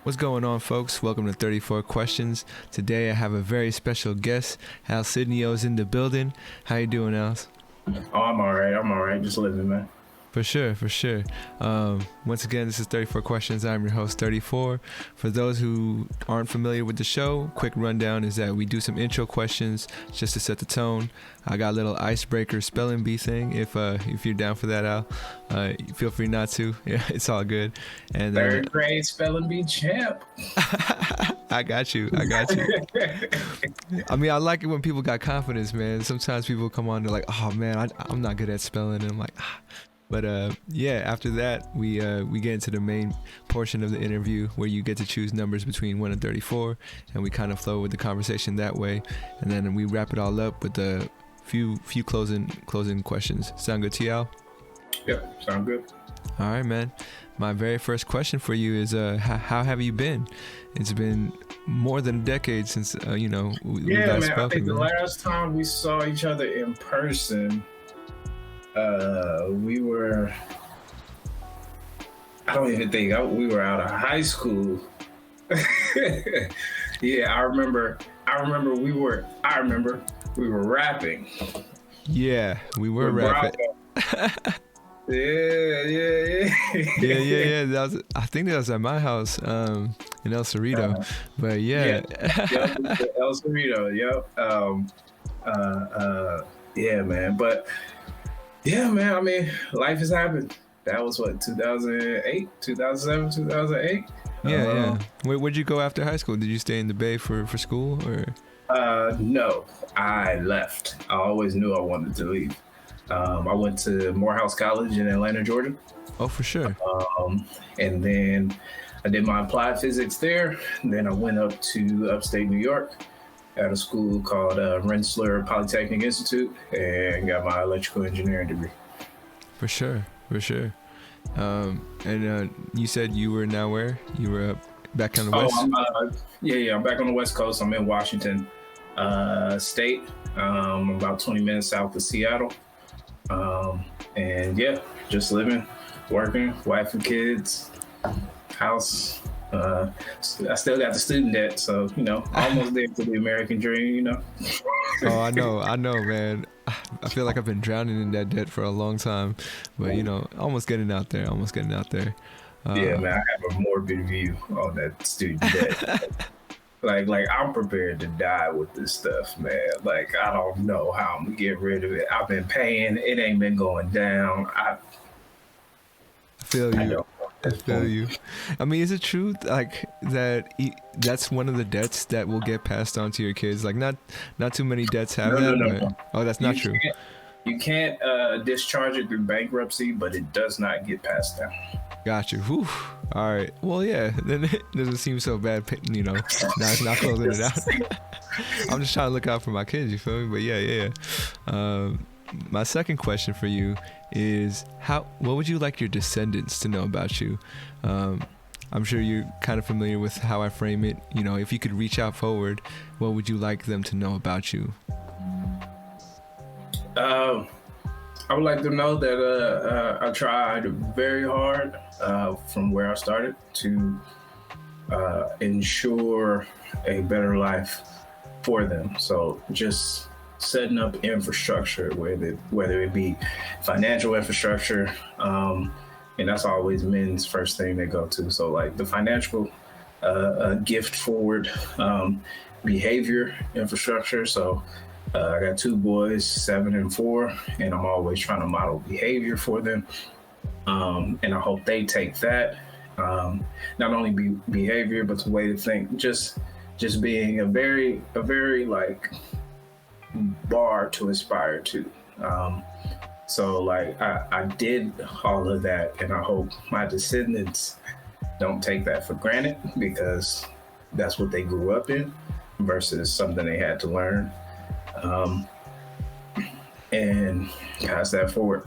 What's going on, folks? Welcome to 34 Questions. Today I have a very special guest. Alsidneio's in the building. How you doing, Als? Oh, I'm all right. Just living, man. For sure. Once again, this is 34 Questions. I'm your host, 34. For those who aren't familiar with the show, quick rundown is that we do some intro questions just to set the tone. I got a little Icebreaker Spelling Bee thing. If you're down for that, Al, feel free not to. Yeah, it's all good. And Third grade Spelling Bee champ. I got you. I mean, I like it when people got confidence, man. Sometimes people come on, they're like, "Oh man, I'm not good at spelling," and I'm like, ah. But yeah, after that, we get into the main portion of the interview where you get to choose numbers between 1 and 34, and we kind of flow with the conversation that way, and then we wrap it all up with a few closing questions. Sound good to you, Al? Yep, sound good. All right, man. My very first question for you is, how have you been? It's been more than a decade since we last man, spoken. I think the man. last time we saw each other in person, we were. I don't even think we were out of high school. Yeah, I remember we were rapping. Yeah, we were rapping. Yeah. I think that was at my house in El Cerrito. But yeah. El Cerrito. Yep. Yeah, man. But yeah, man. I mean, life has happened. That was what, 2008, 2007, 2008. Yeah. Where'd you go after high school? Did you stay in the Bay for school or? No, I left. I always knew I wanted to leave. I went to Morehouse College in Atlanta, Georgia. Oh, for sure. And then I did my applied physics there. And then I went up to upstate New York at a school called Rensselaer Polytechnic Institute and got my electrical engineering degree. For sure. And you said you were now where? You were back on the west? I'm back on the West Coast. I'm in Washington State. I'm about 20 minutes south of Seattle. And yeah, just living, working, wife and kids, house. I still got the student debt, so almost there for the American dream. Oh, I know, man. I feel like I've been drowning in that debt for a long time, but almost getting out there. Yeah, man, I have a morbid view on that student debt. Like I'm prepared to die with this stuff, man. Like I don't know how I'm gonna get rid of it. I've been paying; it ain't been going down. I feel you. I mean, is it true like that? That's one of the debts that will get passed on to your kids. Like not too many debts have that. No. Oh, that's not true. You can't discharge it through bankruptcy, but it does not get passed down. Got you. Whew. All right. Well, yeah. Then it doesn't seem so bad. Not closing it out. I'm just trying to look out for my kids. You feel me? But yeah. My second question for you is what would you like your descendants to know about you? I'm sure you're kind of familiar with how I frame it. If you could reach out forward, what would you like them to know about you? I would like to know that I tried very hard from where I started to ensure a better life for them. So just setting up infrastructure, whether it be financial infrastructure, and that's always men's first thing they go to. So like the financial gift forward behavior infrastructure. So I got 2 boys, 7 and 4, and I'm always trying to model behavior for them. And I hope they take that, not only behavior, but the way to think, just being a very like bar to aspire to. So like I did all of that, and I hope my descendants don't take that for granted, because that's what they grew up in versus something they had to learn. And pass that forward.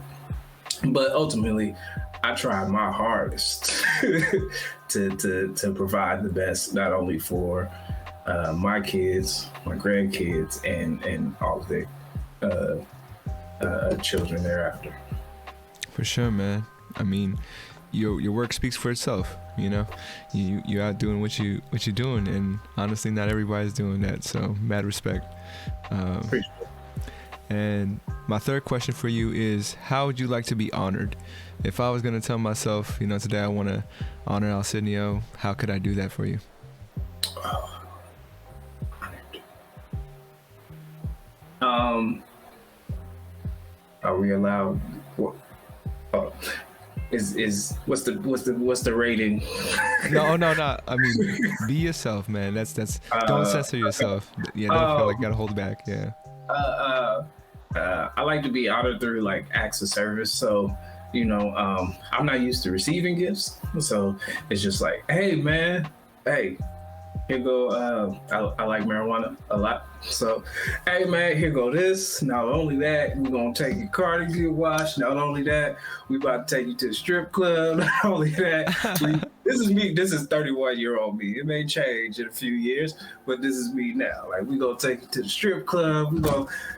But ultimately, I tried my hardest to provide the best, not only for my kids, my grandkids, and all of their children thereafter. For sure, man. I mean, your work speaks for itself. You know, you're out doing what you're doing, and honestly, not everybody's doing that. So mad respect. Appreciate it. And my third question for you is, how would you like to be honored? If I was gonna tell myself, you know, today I want to honor Alsidneio, how could I do that for you? Are we allowed? What? Is what's the rating? No. I mean, be yourself, man. That's don't censor yourself. Yeah, don't feel like you gotta hold back. Yeah. I like to be honored through like acts of service. So, you know, I'm not used to receiving gifts, so it's just like, hey, man, hey. Here go, I like marijuana a lot. So, hey man, here go this. Not only that, we're gonna take your car to get washed. Not only that, we about to take you to the strip club. Not only that, this is me. This is 31-year-old me. It may change in a few years, but this is me now. Like, we gonna take you to the strip club.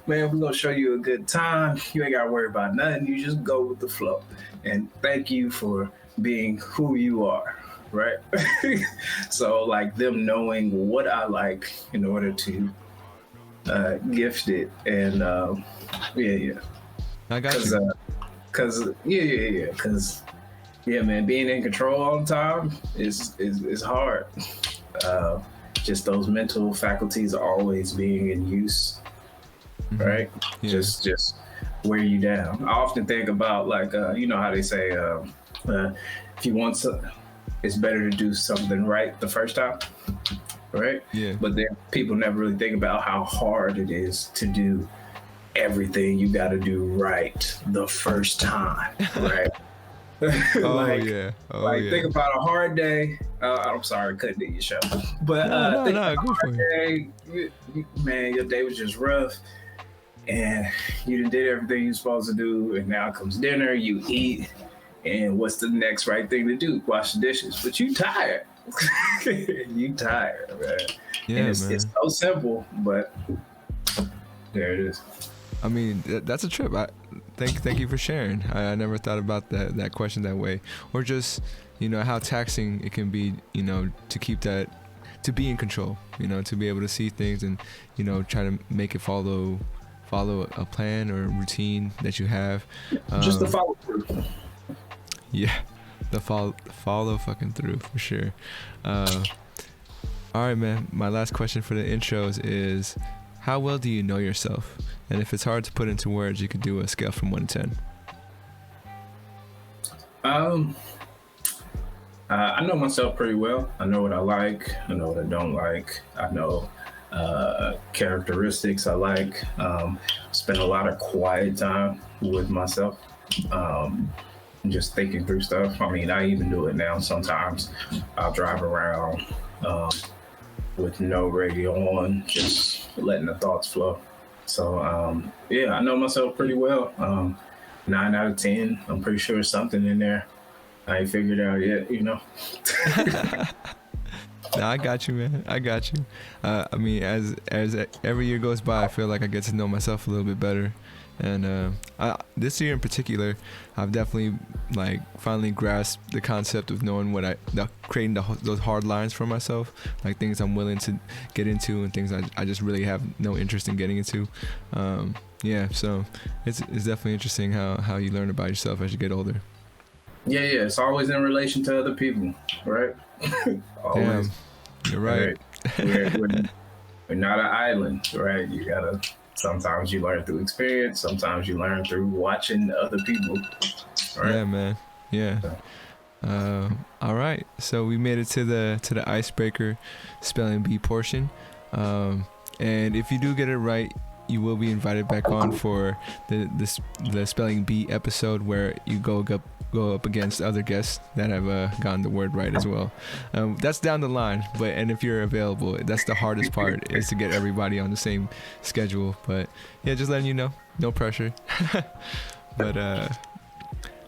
We're gonna show you a good time. You ain't gotta worry about nothing. You just go with the flow. And thank you for being who you are. Right. So like them knowing what I like in order to gift it. And yeah. I got you. Cause man, being in control all the time is hard. Just those mental faculties always being in use. Mm-hmm. Right. Yeah. Just wear you down. I often think about like you know how they say if you want to, it's better to do something right the first time, right? Yeah. But then people never really think about how hard it is to do everything you got to do right the first time, right? Think about a hard day. I'm sorry, I couldn't do your show, but think about a hard day. Man, your day was just rough, and you did everything you're supposed to do, and now comes dinner. You eat. And what's the next right thing to do? Wash the dishes. But you tired. You tired, man. Yeah, and it's so simple, but there it is. I mean, that's a trip. Thank you for sharing. I never thought about that question that way. Or just, you know, how taxing it can be, you know, to keep that, to be in control, you know, to be able to see things and, you know, try to make it follow a plan or a routine that you have. Just the follow through. Yeah, the follow fucking through for sure. All right, man. My last question for the intros is, how well do you know yourself? And if it's hard to put into words, you could do a scale from 1 to 10. I know myself pretty well. I know what I like. I know what I don't like. I know characteristics I like. Spend a lot of quiet time with myself. Just thinking through stuff. I mean, I even do it now. Sometimes I'll drive around with no radio on, just letting the thoughts flow. So, yeah, I know myself pretty well. 9 out of 10. I'm pretty sure there's something in there I ain't figured out yet, you know? No, I got you, man. I got you. I mean, as every year goes by, I feel like I get to know myself a little bit better. And this year in particular, I've definitely like finally grasped the concept of knowing creating those hard lines for myself, like things I'm willing to get into and things I just really have no interest in getting into. Yeah, so it's definitely interesting how you learn about yourself as you get older. Yeah, it's always in relation to other people, right? Always. Damn, you're right. We're not an island, right? You gotta. Sometimes you learn through experience. Sometimes you learn through watching other people. Right? Yeah, man. Yeah. All right. So we made it to the Icebreaker Spelling Bee portion. And if you do get it right, you will be invited back on for the Spelling Bee episode where you go up against other guests that have gotten the word right as well. That's down the line, and if you're available, that's the hardest part is to get everybody on the same schedule. But yeah, just letting you know, no pressure. But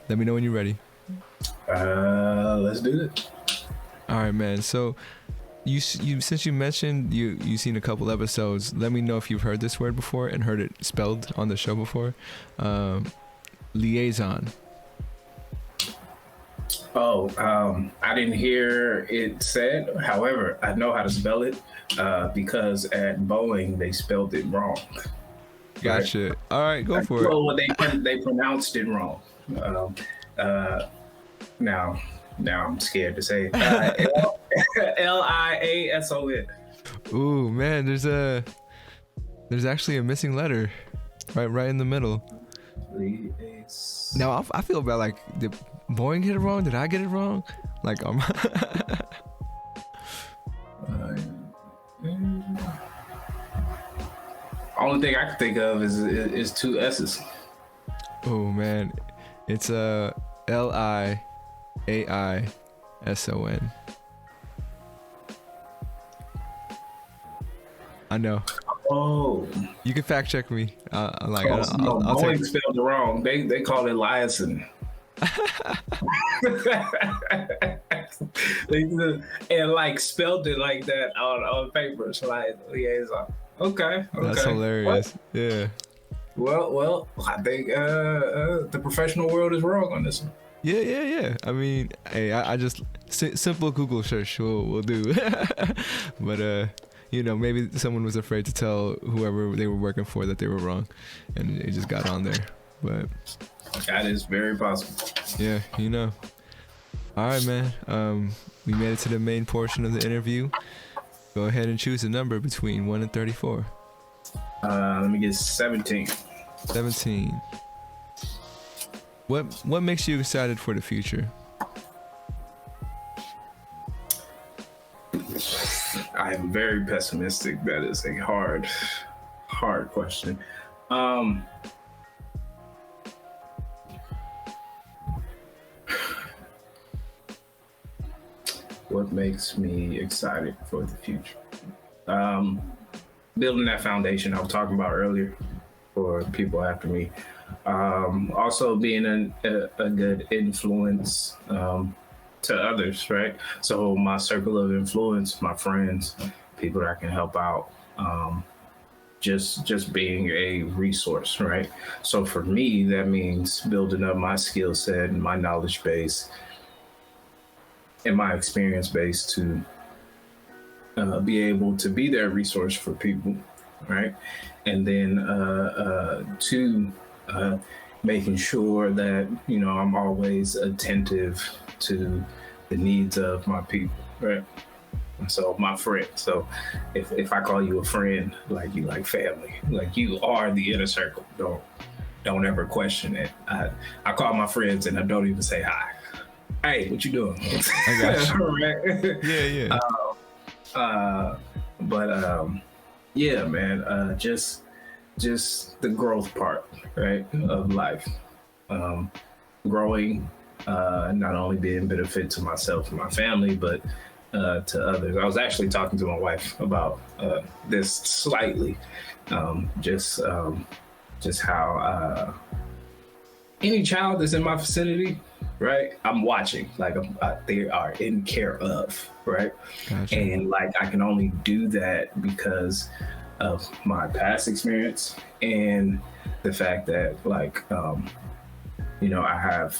let me know when you're ready. Let's do it. All right, man. So you since you mentioned you've seen a couple episodes, let me know if you've heard this word before and heard it spelled on the show before. Liaison. Oh, I didn't hear it said. However, I know how to spell it because at Boeing they spelled it wrong. Gotcha. All right, go for it. Well, they pronounced it wrong. Now I'm scared to say it. Liason. Ooh, man, there's actually a missing letter right in the middle. Now I feel bad. Like, did Boeing get it wrong? Did I get it wrong? Like, only thing I can think of is two S's. Oh man, it's Liaison. I know. Oh, you can fact check me. I'll Boeing take. spelled it wrong. They call it liaison. And like spelled it like that on paper. So like liaison. Okay. That's hilarious. What? Yeah. Well, I think the professional world is wrong on this one. Yeah. I mean, hey, I just simple Google search will do. But you know, maybe someone was afraid to tell whoever they were working for that they were wrong, and it just got on there. But that is very possible. Yeah, you know. All right, man. We made it to the main portion of the interview. Go ahead and choose a number between 1 and 34. Let me get 17. 17. What makes you excited for the future? I am very pessimistic. That is a hard question. What makes me excited for the future? Building that foundation I was talking about earlier for people after me. Also being a good influence to others, right? So my circle of influence, my friends, people that I can help out, just being a resource, right? So for me, that means building up my skill set and my knowledge base and my experience base to be able to be their resource for people, right? And then two, making sure that, you know, I'm always attentive to the needs of my people, right? So my friend. So if I call you a friend, like you like family, like you are the inner circle. Don't ever question it. I call my friends and I don't even say hi. Hey, what you doing? I got you. Right? Yeah. Yeah, man. Just the growth part, right, of life. Growing, not only being benefit to myself and my family, but to others. I was actually talking to my wife about this slightly, just how any child that's in my vicinity, right, I'm watching, like they are in care of, right? Gotcha. And like I can only do that because of my past experience and the fact that like you know, I have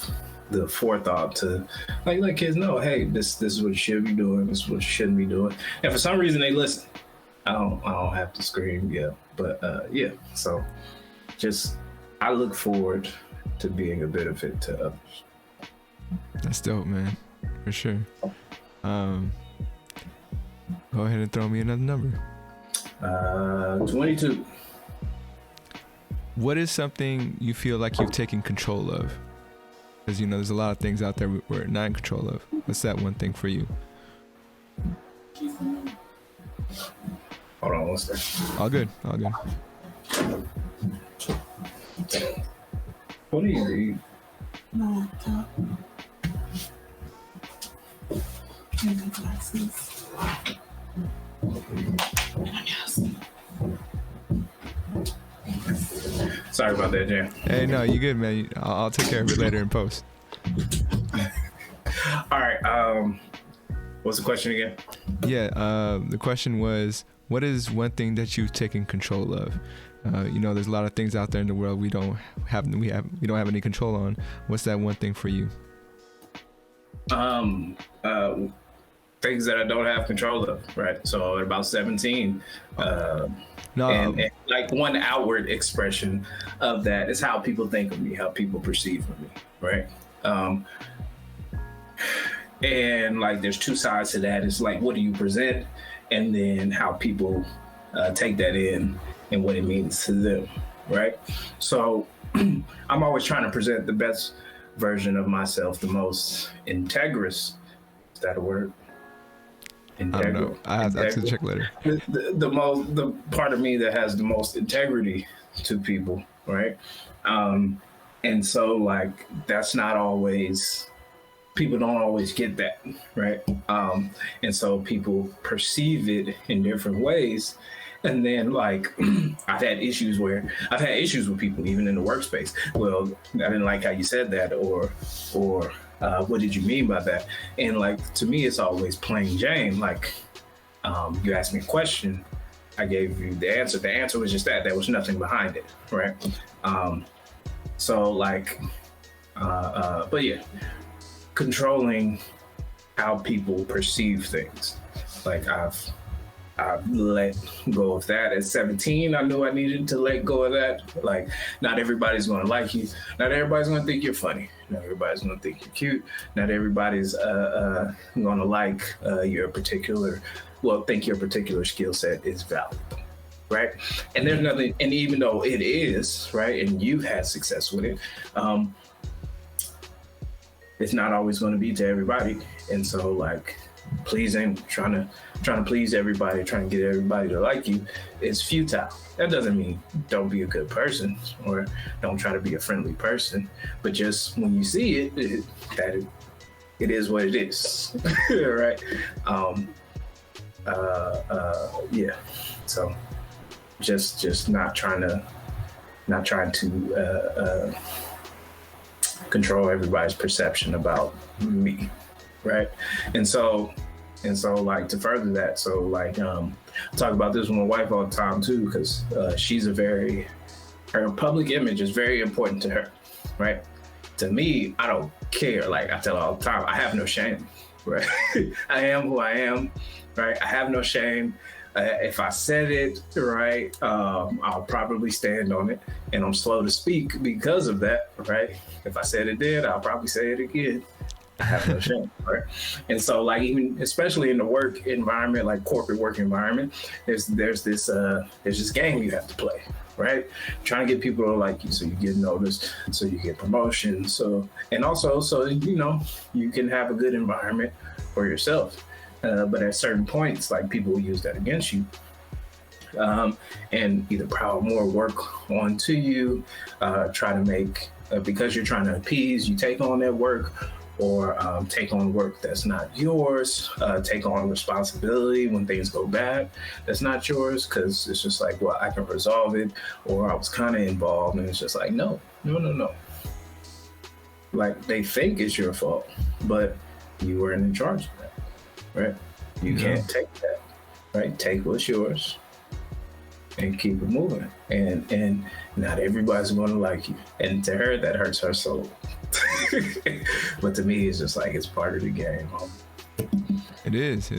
the forethought to like let kids know, hey, this is what you should be doing, this is what you shouldn't be doing. And for some reason they listen. I don't have to scream, yeah. But yeah, so just I look forward to being a benefit to others. That's dope, man. For sure. Go ahead and throw me another number. 22. What is something you feel like you've taken control of? Because, you know, there's a lot of things out there we're not in control of. What's that one thing for you? Hold on one second. All good. What do you read? My laptop. And my glasses. Sorry about that, Jan. Hey, no, you good, man. I'll take care of it later in post. All right. What's the question again? Yeah. The question was, what is one thing that you've taken control of? You know, there's a lot of things out there in the world we don't have any control on. What's that one thing for you? Um, Things that I don't have control of, right? So at about 17, No, and like one outward expression of that is how people think of me, how people perceive of me, right? And like there's two sides to that. It's like, what do you present, and then how people take that in and what it means to them, right? So I'm always trying to present the best version of myself, the most integrous. Is that a word? I don't know. I have to check later. The part of me that has the most integrity to people, right? And so like that's not always, people don't always get that, right? And so people perceive it in different ways. And then like I've had issues with people even in the workspace. Well, I didn't like how you said that, or what did you mean by that? And like to me, it's always plain Jane. Like you asked me a question, I gave you the answer. The answer was just that. There was nothing behind it, right? So like, but yeah, controlling how people perceive things. Like I've let go of that. At 17, I knew I needed to let go of that. Like, not everybody's going to like you. Not everybody's going to think you're funny. Not everybody's going to think you're cute. Not everybody's going to like think your particular skill set is valuable, right? And there's nothing, and even though it is, right, and you've had success with it, it's not always going to be to everybody. And so, like, trying to please everybody, trying to get everybody to like you is futile. That doesn't mean don't be a good person or don't try to be a friendly person, but just when you see it is what it is, right? Yeah. So just not trying to control everybody's perception about me, right? And so like to further that, so like I talk about this with my wife all the time too, because her public image is very important to her, right? To me, I don't care. Like I tell her all the time, I have no shame, right? I am who I am, right? I have no shame. If I said it, right, I'll probably stand on it, and I'm slow to speak because of that, right? If I said it then, I'll probably say it again. I have no shame, right? And so, like, even especially in the work environment, like corporate work environment, there's this game you have to play, right? Trying to get people to like you, so you get noticed, so you get promotions, so you know you can have a good environment for yourself. But at certain points, like people will use that against you, and either pile more work onto you, try to make because you're trying to appease, you take on that work. Or take on work that's not yours, take on responsibility when things go bad that's not yours, because it's just like, well, I can resolve it, or I was kind of involved, and it's just like, no. Like, they think it's your fault, but you weren't in charge of that, right? You can't take that, right? Take what's yours and keep it moving. And not everybody's going to like you. And to her, that hurts her soul. But to me, it's just like, it's part of the game. It is.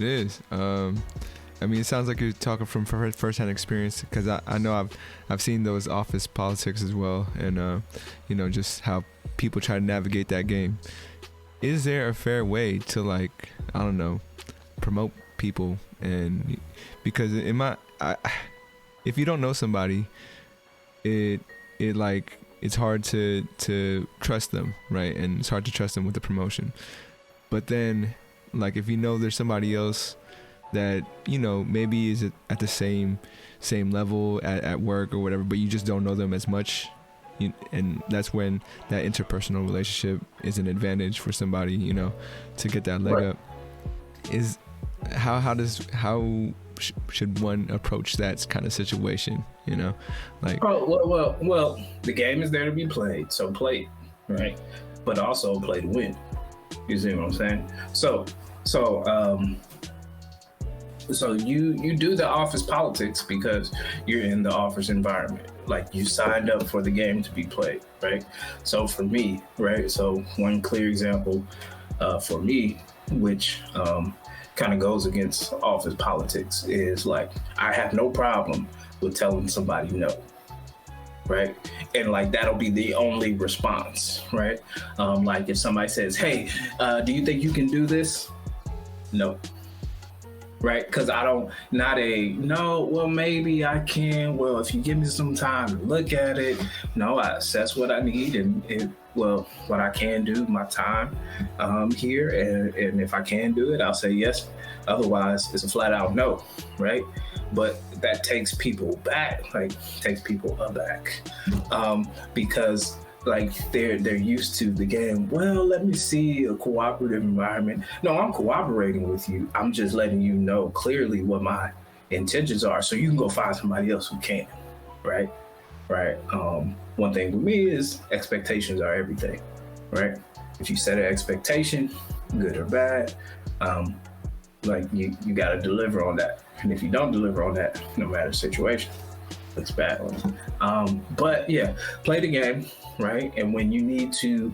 I mean, it sounds like you're talking from first-hand experience, because I know I've seen those office politics as well, and you know, just how people try to navigate that game. Is there a fair way to, like, I don't know, promote people? And because if you don't know somebody, it's hard to trust them, right? And it's hard to trust them with the promotion. But then, like, if you know there's somebody else that, you know, maybe is at the same level at work or whatever, but you just don't know them as much, and that's when that interpersonal relationship is an advantage for somebody, you know, to get that leg up. Is how should one approach that kind of situation, you know? Like, well, the game is there to be played, so play it, right? But also play to win. You see what I'm saying? So you do the office politics because you're in the office environment. Like, you signed up for the game to be played, right? So for me, right? So one clear example, for me, which kind of goes against office politics, is like I have no problem with telling somebody no, right? And like that'll be the only response, right? Like if somebody says, "Hey, do you think you can do this?" No. Right? Because I don't, not a, no, well, maybe I can. Well, if you give me some time to look at it, no, I assess what I need and well, what I can do, my time here. And if I can do it, I'll say yes. Otherwise, it's a flat out no, right? But that takes people back, because like they're used to the game. Well, let me see a cooperative environment. No, I'm cooperating with you. I'm just letting you know clearly what my intentions are, so you can go find somebody else who can. Right. One thing with me is expectations are everything. Right. If you set an expectation, good or bad, like you got to deliver on that. And if you don't deliver on that, no matter the situation, it's bad. But yeah, play the game. Right. And when you need to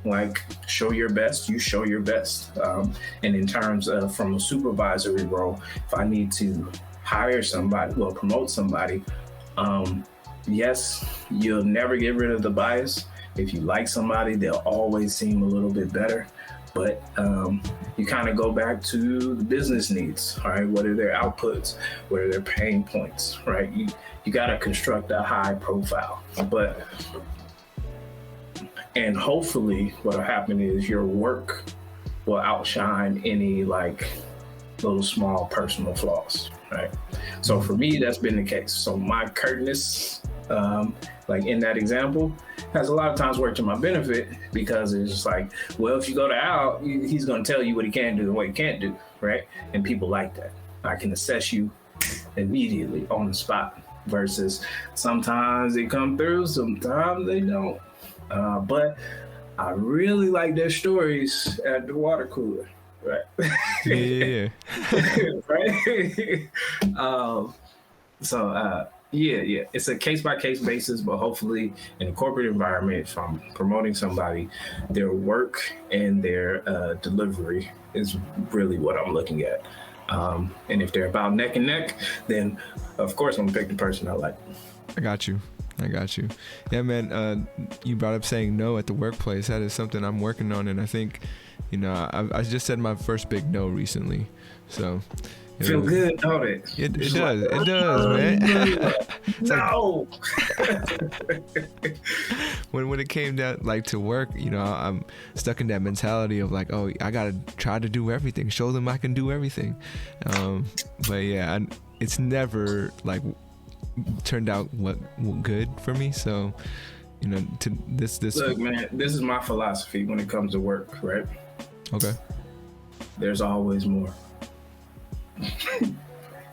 like show your best, you show your best. And in terms of from a supervisory role, if I need to hire somebody, well, promote somebody, yes, you'll never get rid of the bias. If you like somebody, they'll always seem a little bit better. But you kind of go back to the business needs, all right? What are their outputs? What are their pain points, right? You got to construct a high profile. And hopefully what'll happen is your work will outshine any like little small personal flaws, right? So for me, that's been the case. So my curtness, like in that example, has a lot of times worked to my benefit, because it's just like, well, if you go to Al, he's going to tell you what he can do and what he can't do, right? And people like that. I can assess you immediately on the spot, versus sometimes they come through, sometimes they don't. But I really like their stories at the water cooler, right? Yeah. Right? Yeah, it's a case-by-case basis, but hopefully in a corporate environment, if I'm promoting somebody, their work and their delivery is really what I'm looking at. And if they're about neck and neck, then of course I'm gonna pick the person I like. I got you. Yeah, man, you brought up saying no at the workplace. That is something I'm working on, and I think, I just said my first big no recently. So feel good, don't it? It does, man. No. when it came down like to work, I'm stuck in that mentality of like, oh, I gotta try to do everything, show them I can do everything. But yeah, it's never like turned out what good for me. So to this look, man, this is my philosophy when it comes to work, right? Okay. There's always more.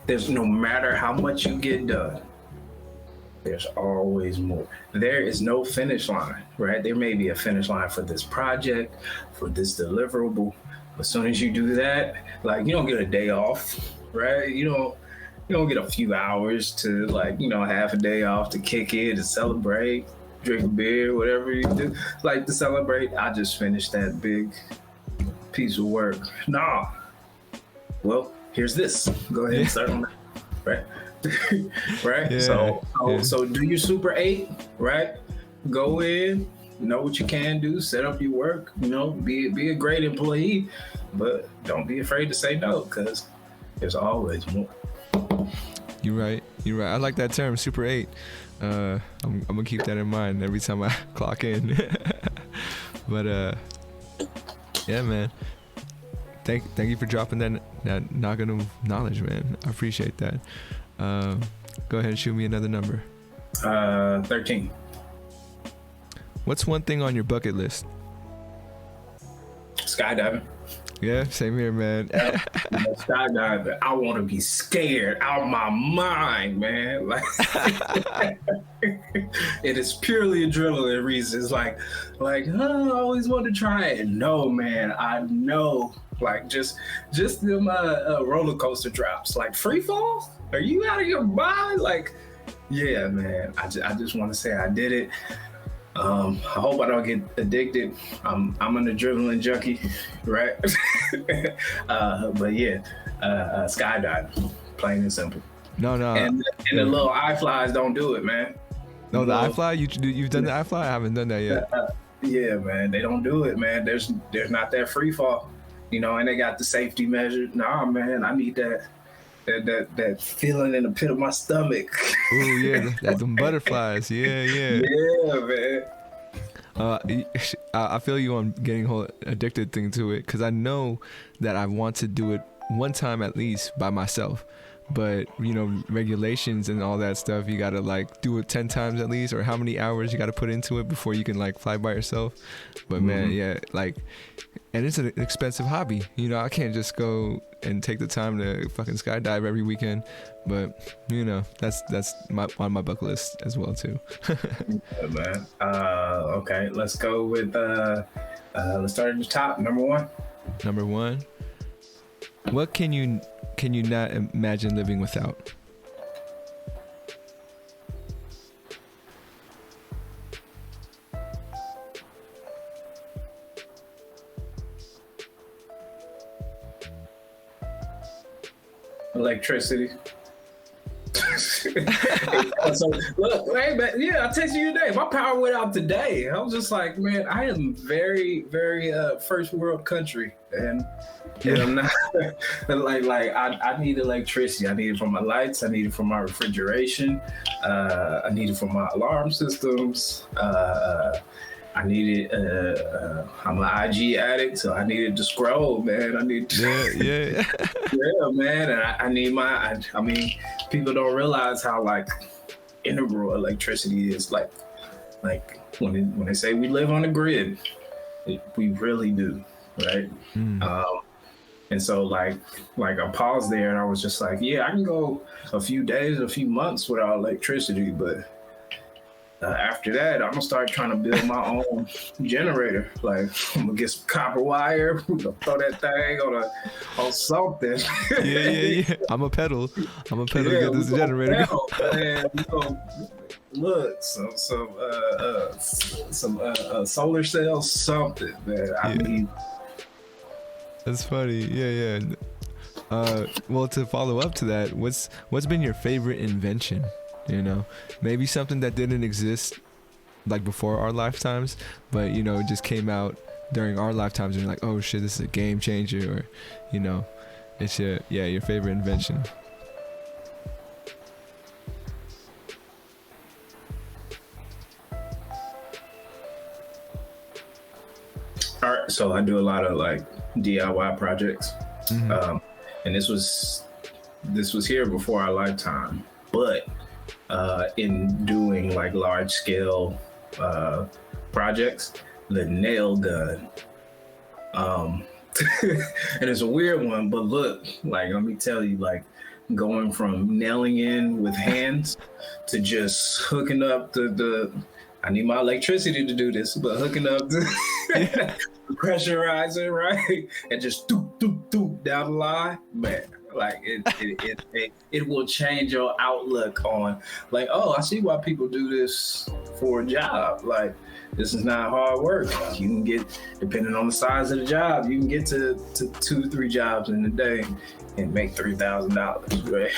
There's, no matter how much you get done, there's always more. There is no finish line, right? There may be a finish line for this project, for this deliverable. As soon as you do that, like, you don't get a day off, right? You don't get a few hours to, like, half a day off to kick it, to celebrate, drink a beer, whatever you do. Like, to celebrate, I just finished that big piece of work. Nah. Well, here's this. Go ahead and start on that, right? Right? Yeah. So do your Super 8, right? Go in, know what you can do, set up your work, be a great employee, but don't be afraid to say no, because there's always more. You're right. I like that term, Super 8. I'm gonna keep that in mind every time I clock in. But yeah, man. Thank you for dropping that nugget of knowledge, man. I appreciate that. Go ahead and shoot me another number. 13. What's one thing on your bucket list? Skydiving. Yeah, same here, man. Skydiving. I want to be scared out of my mind, man. Like, it is purely adrenaline reasons. Like, I always wanted to try it. No, man, I know. Like, just them roller coaster drops. Like, free falls? Are you out of your mind? Like, yeah, man. I just want to say I did it. I hope I don't get addicted. I'm an adrenaline junkie, right? But yeah, skydiving, plain and simple. No. And the little iFlies don't do it, man. No, the iFly. You've done the iFly? I haven't done that yet. Yeah, man, they don't do it, man. There's not that free fall, and they got the safety measure. Nah, man, I need that feeling in the pit of my stomach. Ooh, yeah, them butterflies. Yeah. Yeah, man. I feel you on getting whole addicted thing to it, because I know that I want to do it one time at least by myself. But regulations and all that stuff, you gotta like do it 10 times at least, or how many hours you gotta put into it before you can like fly by yourself. But man, yeah, like, and it's an expensive hobby. I can't just go and take the time to fucking skydive every weekend. But that's on my bucket list as well too. Yeah, man. Okay, let's go with let's start at the top. Number one. What can you not imagine living without? Electricity. So look, hey man, yeah, I texted you today. My power went out today. I was just like, man, I am very, very first world country, and I'm not like I need electricity. I need it for my lights. I need it for my refrigeration. I need it for my alarm systems. I needed. I'm an IG addict, so I needed to scroll, man. I need. Yeah. Yeah, man. And I need my. I mean, people don't realize how like integral electricity is. Like when they say we live on a grid, we really do, right? And so like I paused there and I was just like, yeah, I can go a few days, a few months without electricity, but after that, I'm gonna start trying to build my own generator. Like I'm gonna get some copper wire, throw that thing on something. Yeah. I'm a pedal to get this generator. And look, some solar cells, something, man. I mean, that's funny. Yeah. Well, to follow up to that, what's been your favorite invention? Maybe something that didn't exist like before our lifetimes, but it just came out during our lifetimes, and you're like, oh shit, this is a game changer, or it's your favorite invention. all right, so I do a lot of like DIY projects, and this was here before our lifetime, but in doing like large scale projects, the nail gun. And it's a weird one, but look, like, let me tell you, like going from nailing in with hands to just hooking up I need my electricity to do this, but hooking up the pressurizer, right? And just doop, doop, doop down the line, man. Like it will change your outlook on like, oh, I see why people do this for a job. Like this is not hard work. You can get, depending on the size of the job, you can get to 2-3 jobs in a day and make $3,000, right?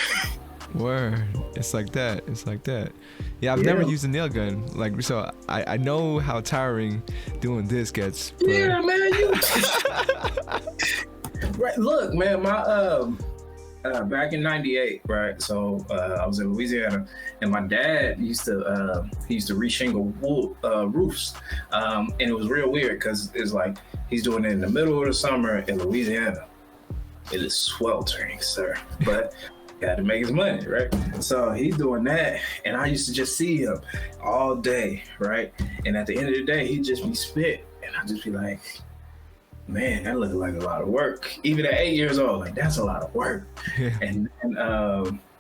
Word. It's like that. Yeah, I've never used a nail gun. Like, so I know how tiring doing this gets. But... Yeah, man. Right. Look, man, my back in '98, right? So I was in Louisiana, and my dad used to reshingle roofs, and it was real weird because it's like he's doing it in the middle of the summer in Louisiana. It is sweltering, sir, but got to make his money, right? So he's doing that, and I used to just see him all day, right? And at the end of the day, he'd just be spit, and I'd just be like, man, that looked like a lot of work. Even at 8 years old, like that's a lot of work. Yeah. And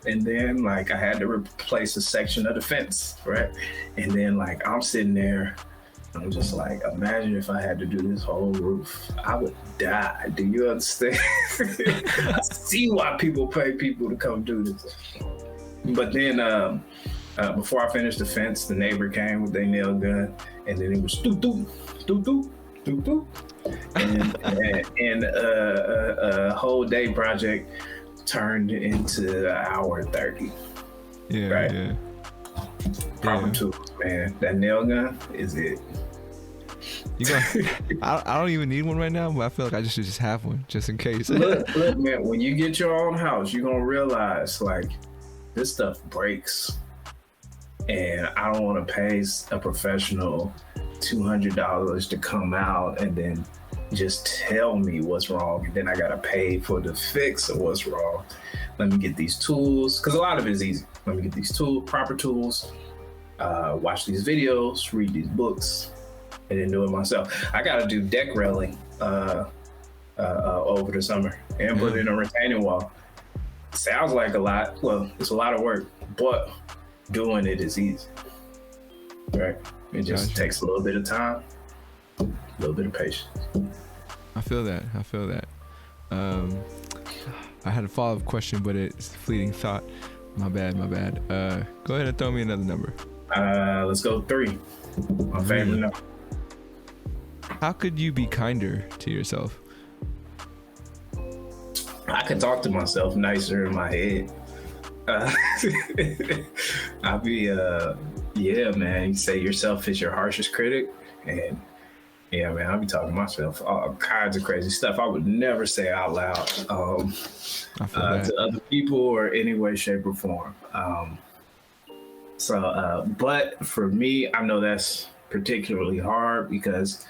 then like I had to replace a section of the fence, right? And then like I'm sitting there, I'm just like, imagine if I had to do this whole roof, I would die. Do you understand? I see why people pay people to come do this. But then before I finished the fence, the neighbor came with their nail gun, and then it was doop doop doop doop doop doop, and a whole day project turned into an hour 30. Yeah, right? yeah. Proper Yeah. tools, man. That nail gun is it. You got? I don't even need one right now, but I feel like I just should just have one just in case. Look, man. When you get your own house, you're gonna realize like this stuff breaks, and I don't want to pay a professional $200 to come out and then just tell me what's wrong, and then I gotta pay for the fix of what's wrong. Let me get these tools, because a lot of it is easy. Let me get these proper tools, watch these videos, read these books, and then do it myself. I gotta do deck railing over the summer and put in a retaining wall. Sounds like a lot. Well, it's a lot of work, but doing it is easy, right? It just Gotcha. takes a little bit of time, a little bit of patience. I feel that. I had a follow-up question, but it's a fleeting thought. My bad. Go ahead and throw me another number. Let's go 3. My favorite number. How could you be kinder to yourself? I could talk to myself nicer in my head. I'll be, yeah, man. You say yourself is your harshest critic, and yeah, man, I'll be talking to myself all kinds of crazy stuff I would never say out loud I feel that. to other people or any way, shape, or form. But for me, I know that's particularly hard because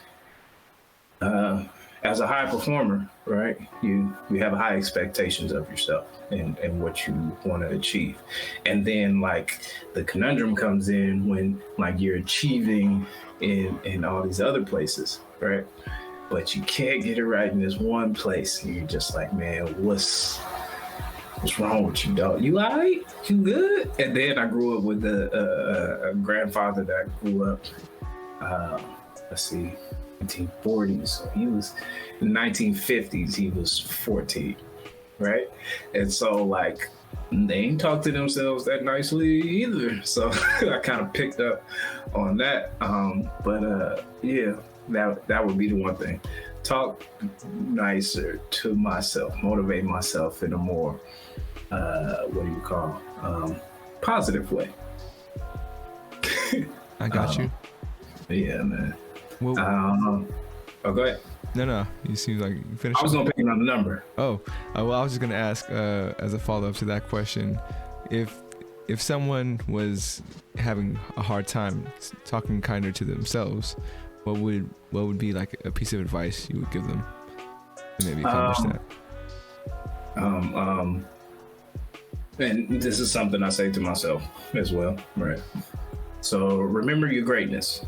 as a high performer, right, you have high expectations of yourself and what you want to achieve. And then like the conundrum comes in when like you're achieving in all these other places, right? But you can't get it right in this one place. And you're just like, man, what's wrong with you, dog? You all right? You good? And then I grew up with a grandfather that grew up, 1940s. So he was in the 1950s, he was 14, right? And so like they ain't talk to themselves that nicely either. So I kind of picked up on that. Yeah, that would be the one thing. Talk nicer to myself, motivate myself in a more positive way. I got you. Yeah, man. Well, Go ahead. no. You seem like you finished. I was gonna pick another number. Well, I was just gonna ask as a follow-up to that question, if someone was having a hard time talking kinder to themselves, what would be like a piece of advice you would give them to maybe accomplish that? And this is something I say to myself as well, right? So remember your greatness,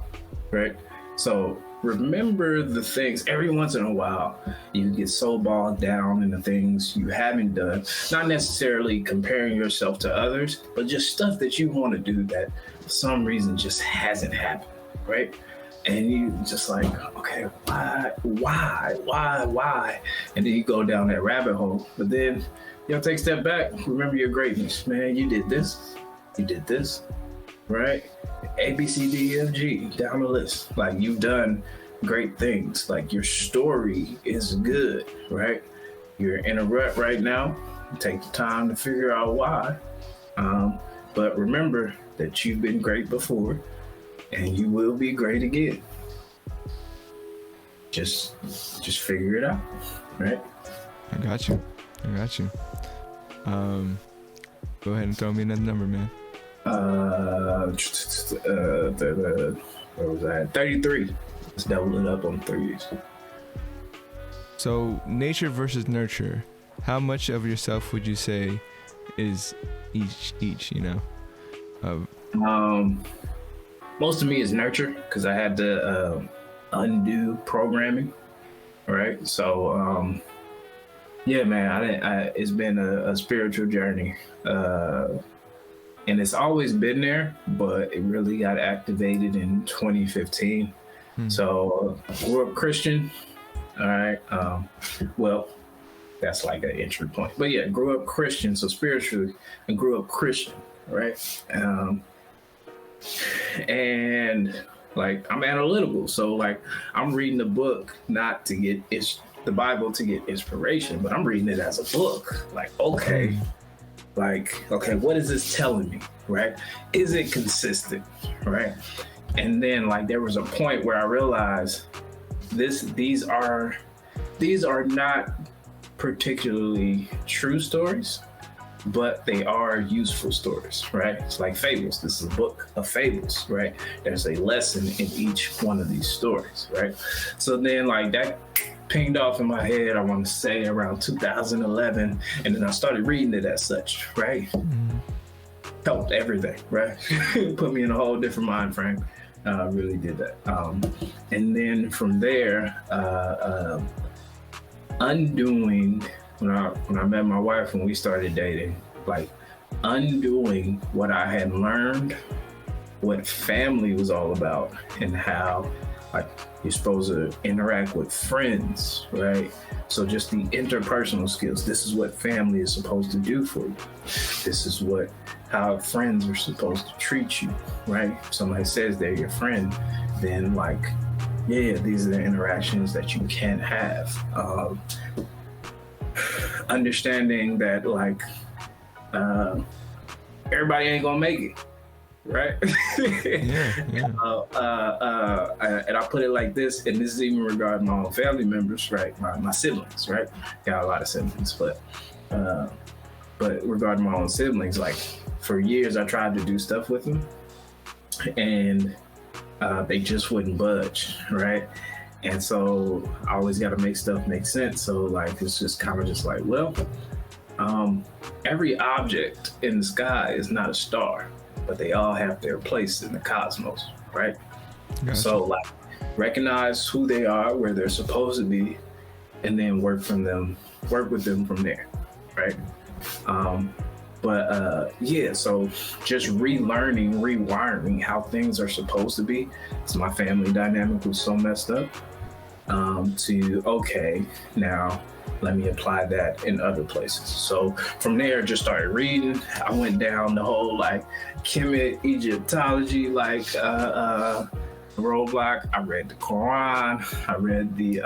right? So remember the things. Every once in a while, you get so bogged down in the things you haven't done, not necessarily comparing yourself to others, but just stuff that you want to do that for some reason just hasn't happened, right? And you just like, okay, why? And then you go down that rabbit hole. But then take a step back, remember your greatness. Man, you did this, right? A, B, C, D, E, F, G, down the list. Like you've done great things. Like your story is good, right? You're in a rut right now. Take the time to figure out why. But remember that you've been great before and you will be great again. Just figure it out, right? I got you. Go ahead and throw me another number, man. Where was that? 33. Let's double it up on 3s. So nature versus nurture, how much of yourself would you say is each, Most of me is nurture because I had to undo programming, right? So yeah, man, it's been a spiritual journey, and it's always been there, but it really got activated in 2015. So grew up Christian, all right. Well, that's like an entry point, but yeah, grew up Christian, so spiritually, and grew up Christian, right? And like I'm analytical, so like I'm reading the book not to get the Bible to get inspiration, but I'm reading it as a book. Like, okay, what is this telling me, right? Is it consistent, right? And then like there was a point where I realized these are not particularly true stories, but they are useful stories, right? It's like fables. This is a book of fables, right? There's a lesson in each one of these stories, right? So then like that pinged off in my head, I want to say around 2011, and then I started reading it as such, right? Helped everything, right? Put me in a whole different mind frame. Really did that. And then from there, undoing, when I met my wife, when we started dating, like undoing what I had learned, what family was all about, and how like you're supposed to interact with friends, right? So just the interpersonal skills. This is what family is supposed to do for you. This is how friends are supposed to treat you, right? If somebody says they're your friend, then like, yeah, these are the interactions that you can have. Understanding that like everybody ain't gonna make it, right? And I put it like this, and this is even regarding my own family members, right? My siblings, right? Got a lot of siblings, but regarding my own siblings, like for years I tried to do stuff with them, and they just wouldn't budge, right? And so I always got to make stuff make sense. So like it's just kind of just like, well, every object in the sky is not a star, but they all have their place in the cosmos, right? Gotcha. So like recognize who they are, where they're supposed to be, and then work with them from there, right? So just relearning, rewiring how things are supposed to be. So my family dynamic was so messed up. Okay, now let me apply that in other places. So from there, just started reading. I went down the whole like Kemet, Egyptology, like roadblock. I read the Quran. I read the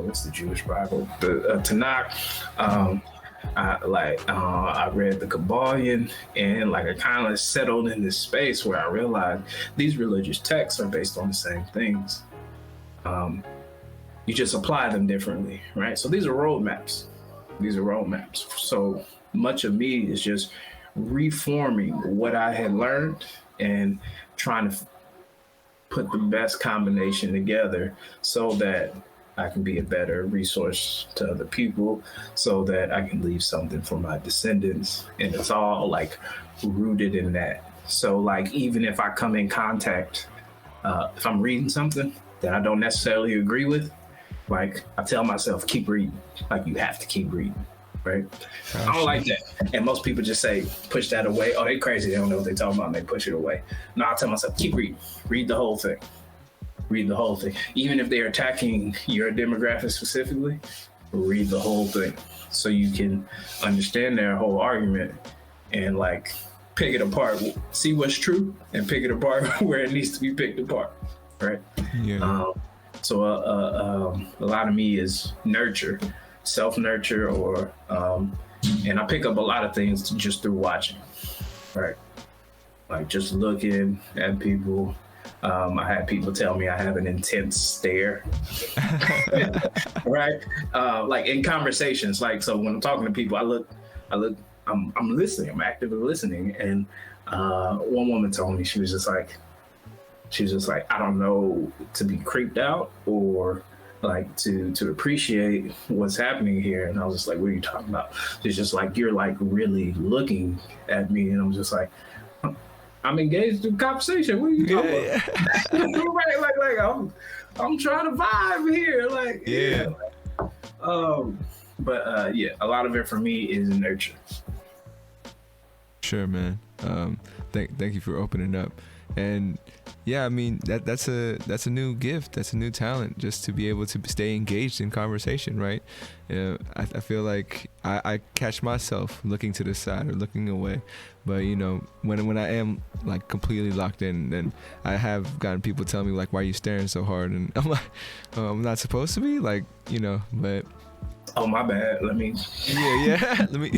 what's the Jewish Bible? The Tanakh. I read the Kabbalion, and like I kind of settled in this space where I realized these religious texts are based on the same things. You just apply them differently, right? So these are roadmaps. So much of me is just reforming what I had learned and trying to put the best combination together so that I can be a better resource to other people, so that I can leave something for my descendants. And it's all like rooted in that. So like, even if I come in contact, if I'm reading something that I don't necessarily agree with, like I tell myself, keep reading. Like you have to keep reading, right? I don't like that. And most people just say, push that away. Oh, they crazy. They don't know what they're talking about. And they push it away. No, I tell myself, keep reading. Read the whole thing. Even if they're attacking your demographic specifically, read the whole thing so you can understand their whole argument and like pick it apart, see what's true and pick it apart where it needs to be picked apart, right? Yeah. So a lot of me is nurture, self-nurture, or and I pick up a lot of things just through watching, right? Like just looking at people. I had people tell me I have an intense stare, right? Like in conversations, like, so when I'm talking to people, I'm listening, I'm actively listening. And one woman told me, she was just like, I don't know, to be creeped out or like to appreciate what's happening here. And I was just like, what are you talking about? It's just like, you're like really looking at me. And I'm just like, I'm engaged in conversation. What are you talking about? Right, like I'm trying to vibe here. Like, a lot of it for me is nurture. Sure, man. Thank you for opening up. And yeah, I mean that's a new gift, that's a new talent, just to be able to stay engaged in conversation, right? I feel like I catch myself looking to the side or looking away, but when I am like completely locked in, then I have gotten people tell me like, why are you staring so hard? And I'm like, oh, I'm not supposed to be, like, but Oh, my bad. Let me. yeah let me.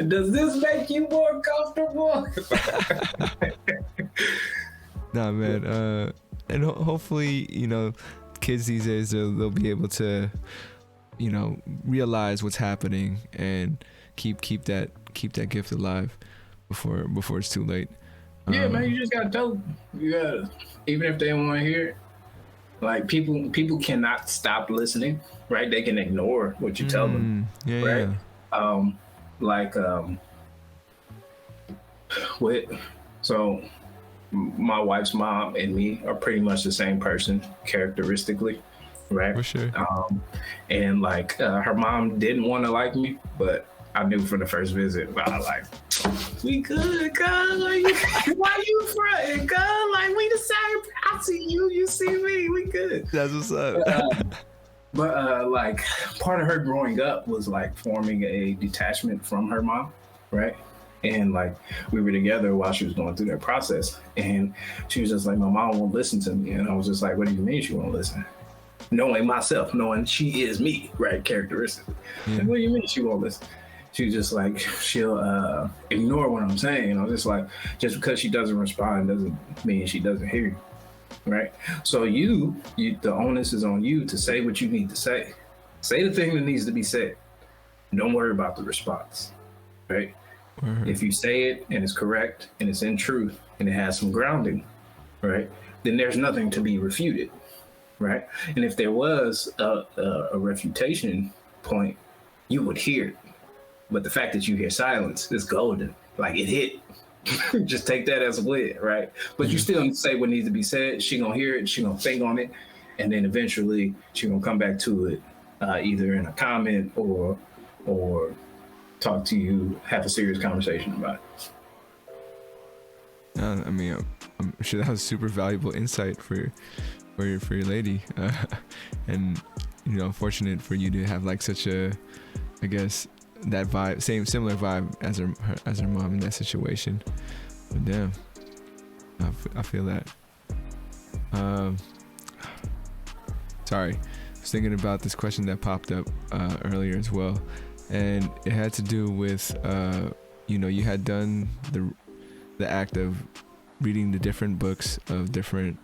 Does this make you more comfortable? Nah, man. And hopefully, kids these days, they'll be able to, realize what's happening and keep that gift alive before it's too late. Yeah, man, you just gotta tell them. You gotta, even if they don't want to hear it. Like people cannot stop listening, right? They can ignore what you tell them, right? Yeah. So my wife's mom and me are pretty much the same person characteristically, right? For sure. And like her mom didn't want to like me, but I knew from the first visit, I was like, we good, cuz. Why you fronting, cuz? Like, we the same. I see you, you see me. We good. That's what's up. But like, part of her growing up was like forming a detachment from her mom, right? And like, we were together while she was going through that process, and she was just like, my mom won't listen to me. And I was just like, what do you mean she won't listen? Knowing myself, knowing she is me, right? Characteristically. Like, what do you mean she won't listen? She's just like, she'll ignore what I'm saying. And I was just like, just because she doesn't respond doesn't mean she doesn't hear you, right? So you the onus is on you to say what you need to say. Say the thing that needs to be said. Don't worry about the response, right? If you say it and it's correct and it's in truth and it has some grounding, right, then there's nothing to be refuted, right? And if there was a refutation point, you would hear it. But the fact that you hear silence is golden. Like, it hit. Just take that as a win, right? But you still say what needs to be said. She gonna hear it. She gonna think on it, and then eventually she gonna come back to it, either in a comment or talk to you, have a serious conversation about it. I mean, I'm sure that was super valuable insight for your lady, and fortunate for you to have like such a, I guess, that vibe, similar vibe as her mom in that situation. But damn, I feel that. Sorry, I was thinking about this question that popped up earlier as well, and it had to do with you had done the act of reading the different books of different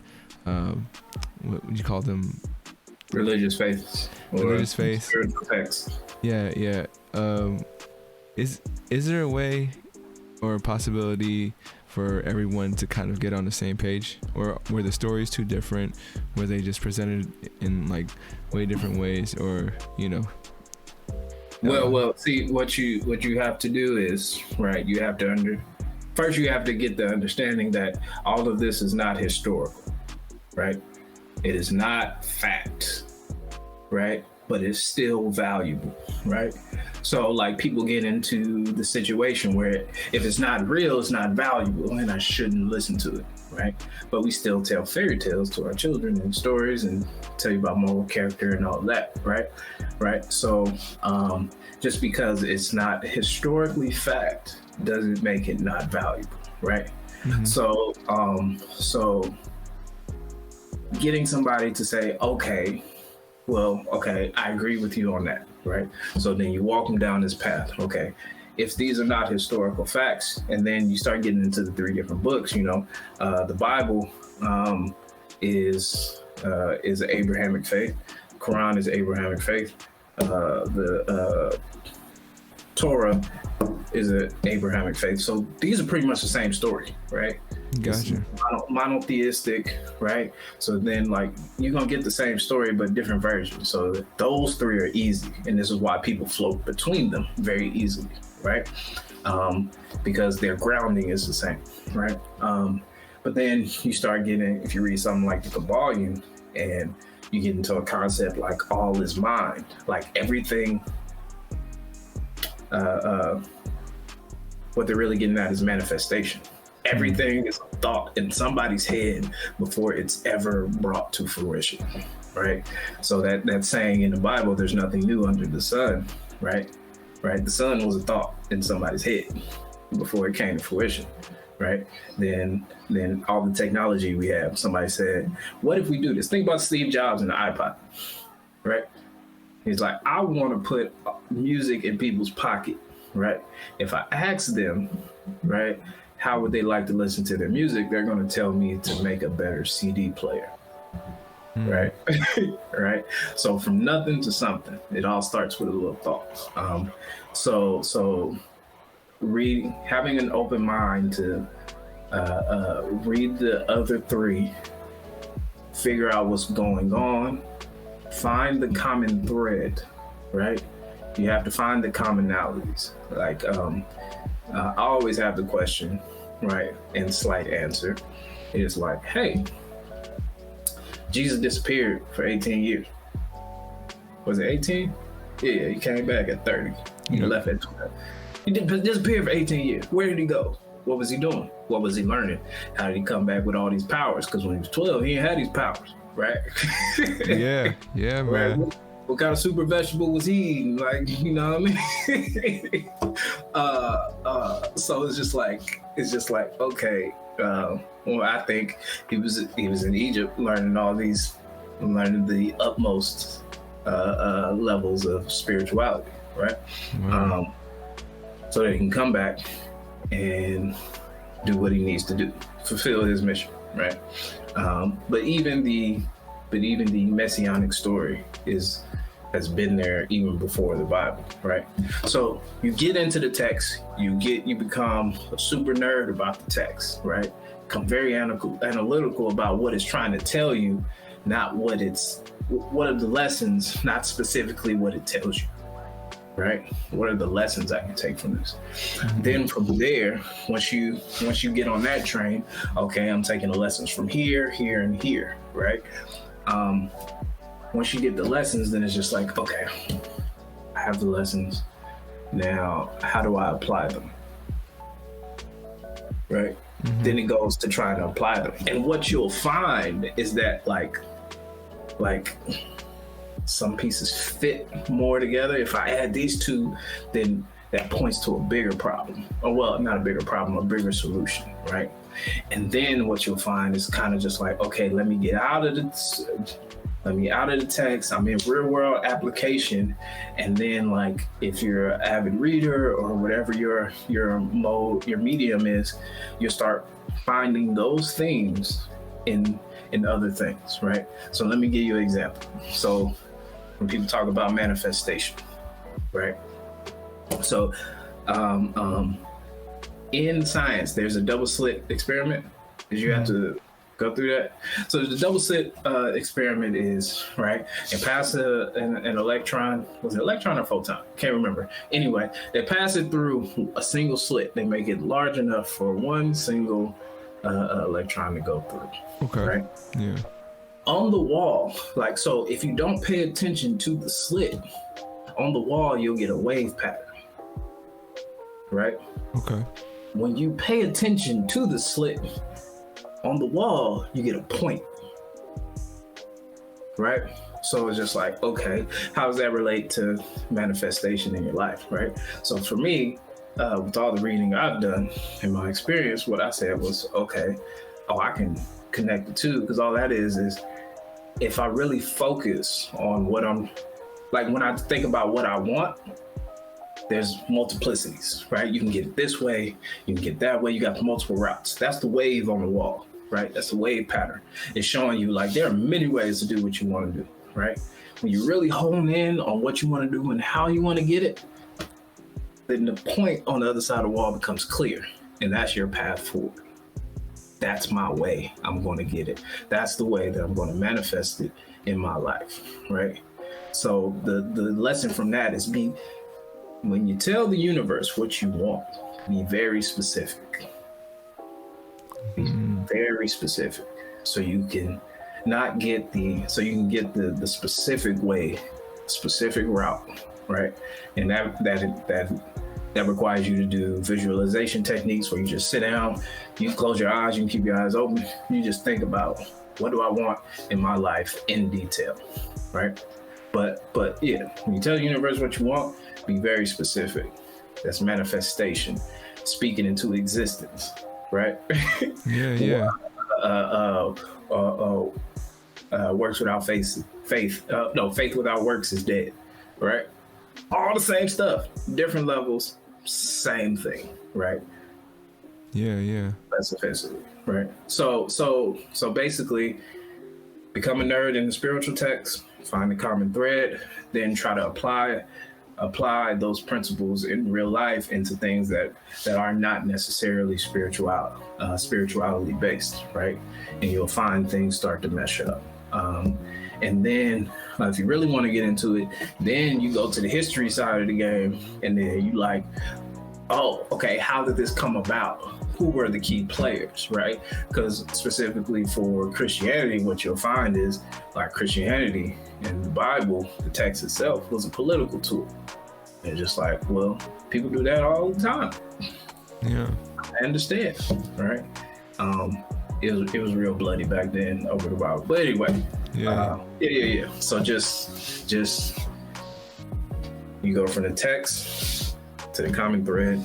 what would you call them? Religious faiths. Religious faiths. Spiritual texts. Yeah. Is there a way or a possibility for everyone to kind of get on the same page, or were the stories too different? Were they just presented in like way different ways, or Well, see, what you have to do is, right, you have to first you have to get the understanding that all of this is not historical, right? It is not fact, right? But it's still valuable, right? So like, people get into the situation where if it's not real, it's not valuable, and I shouldn't listen to it, right? But we still tell fairy tales to our children and stories and tell you about moral character and all that, right? So just because it's not historically fact doesn't make it not valuable, right? Mm-hmm. So getting somebody to say, okay, I agree with you on that, right? So then you walk them down this path. Okay, if these are not historical facts, and then you start getting into the three different books, the Bible is Abrahamic faith, Quran is Abrahamic faith, the Torah is an Abrahamic faith. So these are pretty much the same story, right? Gotcha. Monotheistic, right? So then like, you're gonna get the same story but different versions. So those three are easy, and this is why people float between them very easily, right? Because their grounding is the same, right? But then you start getting, if you read something like the Kabbalion, and you get into a concept like all is mind, like everything, what they're really getting at is manifestation. Everything is a thought in somebody's head before it's ever brought to fruition, right? So that saying in the Bible, there's nothing new under the sun, right? The sun was a thought in somebody's head before it came to fruition, right? Then all the technology we have, somebody said, what if we do this? Think about Steve Jobs and the iPod, right? He's like, I want to put music in people's pocket, right? If I ask them, right, how would they like to listen to their music? They're going to tell me to make a better CD player, right? Right. So from nothing to something, it all starts with a little thought. So having an open mind to read the other three, figure out what's going on, find the common thread, right? You have to find the commonalities. Like, I always have the question, right? And slight answer is like, hey, Jesus disappeared for 18 years. Was it 18? Yeah, he came back at 30. He left at 12. He disappeared for 18 years. Where did he go? What was he doing? What was he learning? How did he come back with all these powers? Because when he was 12, he ain't had these powers. Right? yeah, man. Right? What kind of super vegetable was he eating? Like, you know what I mean? So it's just like, okay. Well, I think he was in Egypt learning the utmost levels of spirituality, right? Wow. So that he can come back and do what he needs to do, fulfill his mission, right? But even the messianic story has been there even before the Bible, right? So you get into the text, you become a super nerd about the text, right? Become very analytical about what it's trying to tell you, not what are the lessons, not specifically what it tells you, right? What are the lessons I can take from this? Then from there, once you get on that train, okay, I'm taking the lessons from here, here, and here, right? Once you get the lessons, then it's just like, okay, I have the lessons. Now, how do I apply them? Right? Then it goes to trying to apply them. And what you'll find is that like some pieces fit more together. If I add these two, then that points to a bigger problem. Or well, not a bigger problem, a bigger solution, right? And then what you'll find is kind of just like, okay, let me get out of the text. I'm in real world application. And then like, if you're an avid reader or whatever your medium is, you'll start finding those things in other things, right? So let me give you an example. So when people talk about manifestation, right? So in science, there's a double slit experiment. Did you have to go through that? So the double slit experiment is, right, and pass an electron. Was it electron or photon? Can't remember. Anyway, they pass it through a single slit. They make it large enough for one single electron to go through. Okay. Right? Yeah. On the wall, like, so if you don't pay attention to the slit, on the wall, you'll get a wave pattern. Right? Okay. When you pay attention to the slit on the wall, you get a point. Right? So it's just like, okay, how does that relate to manifestation in your life? Right? So for me, with all the reading I've done in my experience, what I said was, okay, I can connect the two, because all that is if I really focus on what I'm, like when I think about what I want, there's multiplicities, right? You can get it this way, you can get that way, you got multiple routes. That's the wave on the wall, right? That's the wave pattern. It's showing you like there are many ways to do what you want to do, right? When you really hone in on what you want to do and how you want to get it, then the point on the other side of the wall becomes clear, and that's your path forward. That's my way. I'm going to get it. That's the way that I'm going to manifest it in my life, right? So the lesson from that is when you tell the universe what you want, be very specific. Be very specific, so you can get the specific way, specific route, right? And that that requires you to do visualization techniques where you just sit down, you close your eyes, you can keep your eyes open, you just think about, what do I want in my life in detail, right? But yeah, when you tell the universe what you want, be very specific. That's manifestation, speaking into existence, right? Yeah. Works without faith. Faith without works is dead, right? All the same stuff, different levels, same thing, right? Yeah. Specificity, right? So basically, become a nerd in the spiritual text, find the common thread, then try to apply those principles in real life into things that are not necessarily spirituality based, right? And you'll find things start to mesh up. And then if you really want to get into it, then you go to the history side of the game, and then you like, oh, okay, how did this come about? Who were the key players, right? Because specifically for Christianity, what you'll find is like Christianity in the Bible, the text itself was a political tool. And just like, well, people do that all the time. Yeah, I understand, right? It was real bloody back then over the Bible. But anyway, yeah. So just you go from the text to the common thread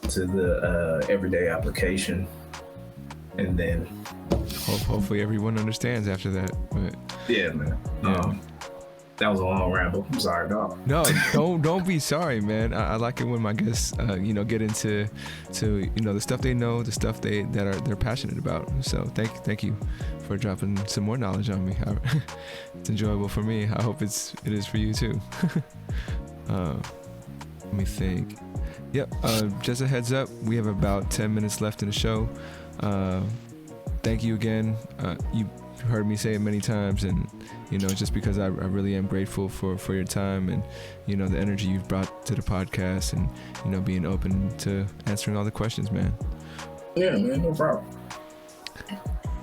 to the everyday application, and then hopefully everyone understands after that. But yeah, man. Yeah. That was a long ramble. I'm sorry, dog. No, don't be sorry, man. I like it when my guests, get into the stuff they know, the stuff they're passionate about. So thank you for dropping some more knowledge on me. It's enjoyable for me. I hope it is for you too. Let me think. Yep. Just a heads up, we have about 10 minutes left in the show. Thank you again. You heard me say it many times, and just because I really am grateful for your time and the energy you've brought to the podcast, and being open to answering all the questions, man. Yeah, man, no problem.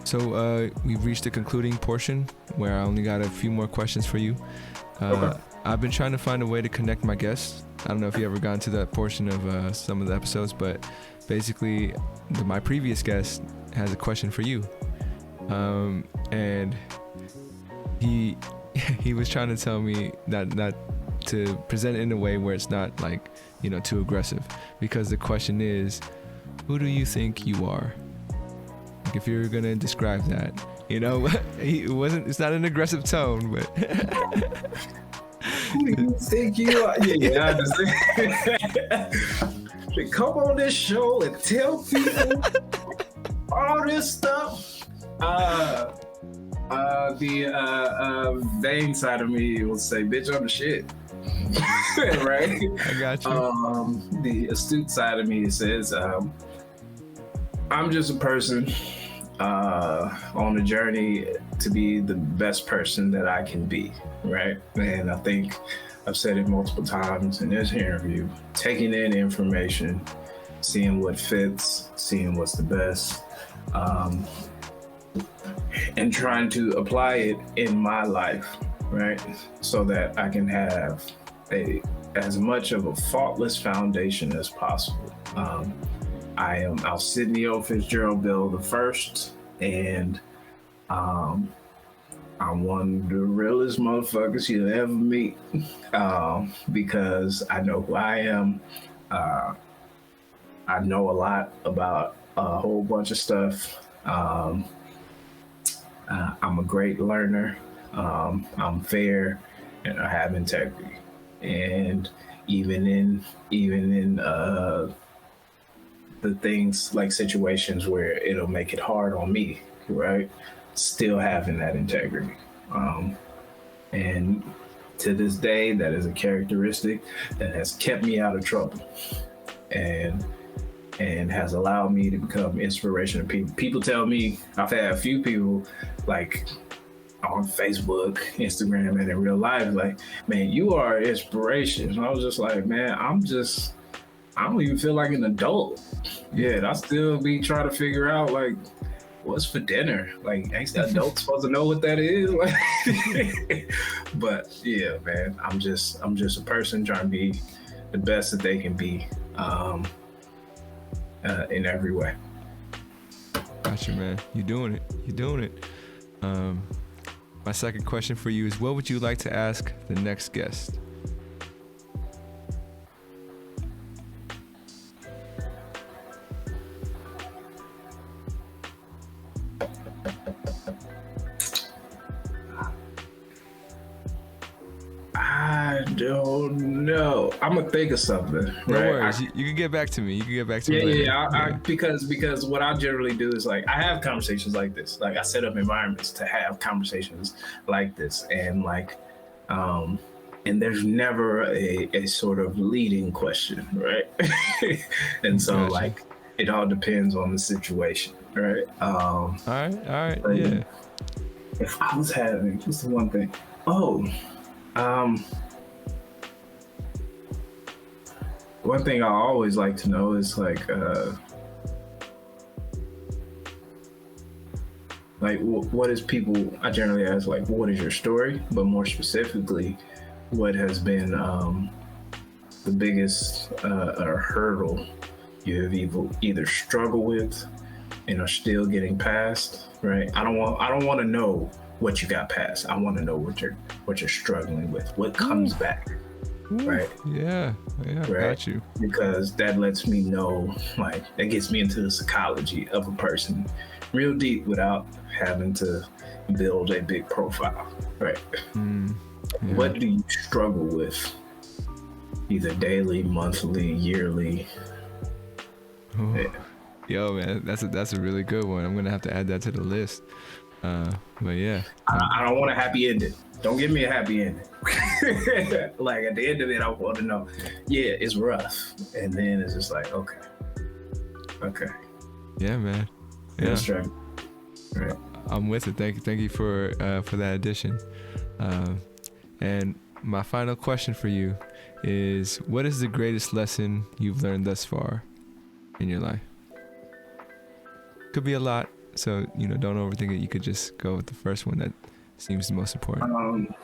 So we've reached the concluding portion where I only got a few more questions for you. Okay. I've been trying to find a way to connect my guests. I don't know if you ever got to that portion of some of the episodes, but basically my previous guest has a question for you. And he was trying to tell me not to present it in a way where it's not like, too aggressive, because the question is, who do you think you are? Like, if you're going to describe that, it's not an aggressive tone, but who do you think you are? Yeah, I understand. To come on this show and tell people all this stuff. The vain side of me will say, bitch, I'm the shit. Right? I got you. The astute side of me says, I'm just a person on a journey to be the best person that I can be, right? And I think I've said it multiple times in this interview, taking in information, seeing what fits, seeing what's the best, and trying to apply it in my life, right? So that I can have as much of a faultless foundation as possible. I am Alsidneio Bell the first, and I'm one of the realest motherfuckers you'll ever meet, because I know who I am. I know a lot about a whole bunch of stuff. I'm a great learner. I'm fair, and I have integrity. And even in the things like situations where it'll make it hard on me, right? Still having that integrity. And to this day, that is a characteristic that has kept me out of trouble and has allowed me to become inspiration to people. People tell me, I've had a few people like on Facebook, Instagram, and in real life, like, man, you are an inspiration. And I was just like, man, I don't even feel like an adult. Yeah, I still be trying to figure out, like, what's for dinner? Like, ain't the adults supposed to know what that is? Like, but yeah, man, I'm just a person trying to be the best that they can be in every way. Gotcha, man. You're doing it. You're doing it. My second question for you is, what would you like to ask the next guest? I don't know. I'm gonna think of something. No right? worries. You can get back to me. You can get back to me later. Yeah. Because what I generally do is like I have conversations like this. Like I set up environments to have conversations like this, and like, and there's never a sort of leading question, right? And so Gotcha. like it all depends on the situation, right? All right. Yeah. If I was having, what's the one thing? One thing I always like to know is like what is people, I generally ask like, what is your story? But more specifically, what has been the biggest hurdle you have either struggled with and are still getting past, right? I don't want to know what you got past. I want to know what you're struggling with, what comes back. Right. Yeah. Right? Got you. Because that lets me know, like, that gets me into the psychology of a person real deep without having to build a big profile. Right. Yeah. What do you struggle with? Either daily, monthly, yearly. Oh. Yeah. Yo, man, that's a really good one. I'm gonna have to add that to the list. But yeah. I don't want a happy ending. Don't give me a happy ending. Like at the end of it, I want to know, yeah, it's rough. And then it's just like, okay. Yeah, man. Yeah. Right. I'm with it. Thank you for that addition. And my final question for you is, what is the greatest lesson you've learned thus far in your life? Could be a lot, so don't overthink it. You could just go with the first one that seems the most important.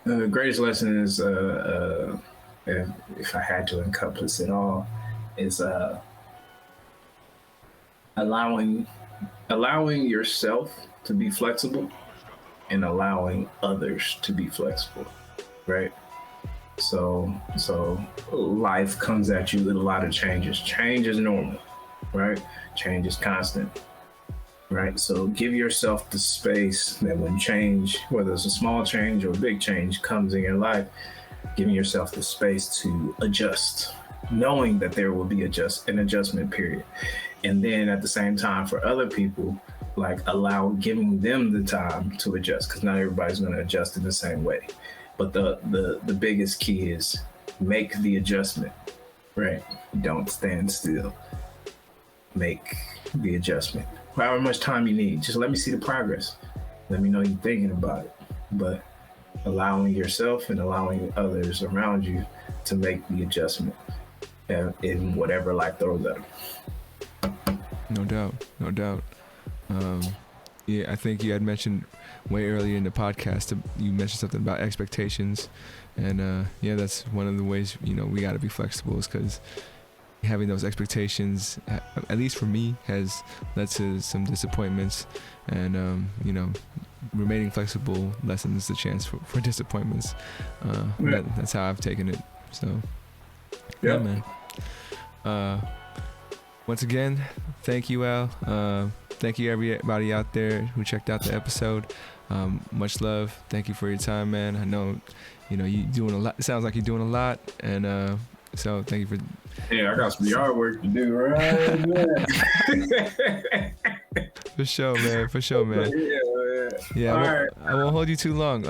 The greatest lesson is, if I had to encompass it all, is allowing yourself to be flexible and allowing others to be flexible, right? So life comes at you with a lot of changes. Change is normal, right? Change is constant, right? So give yourself the space that when change, whether it's a small change or a big change, comes in your life, giving yourself the space to adjust, knowing that there will be an adjustment period. And then at the same time, for other people, like giving them the time to adjust, because not everybody's going to adjust in the same way. But the biggest key is make the adjustment, right? Don't stand still. Make the adjustment. However much time you need, just let me see the progress. Let me know you're thinking about it. But allowing yourself and allowing others around you to make the adjustment in whatever life throws at them. No doubt. Yeah, I think you had mentioned way earlier in the podcast, you mentioned something about expectations, and yeah, that's one of the ways we got to be flexible, is because having those expectations, at least for me, has led to some disappointments, and remaining flexible lessens the chance for disappointments. That's how I've taken it. So yeah, man. Once again, thank you, Al. Thank you, everybody out there who checked out the episode. Much love. Thank you for your time, man. I know, you doing a lot. It sounds like you're doing a lot, and so thank you for. Yeah, I got some yard work to do, right? For sure, man. Yeah. Yeah, All right. I won't hold you too long.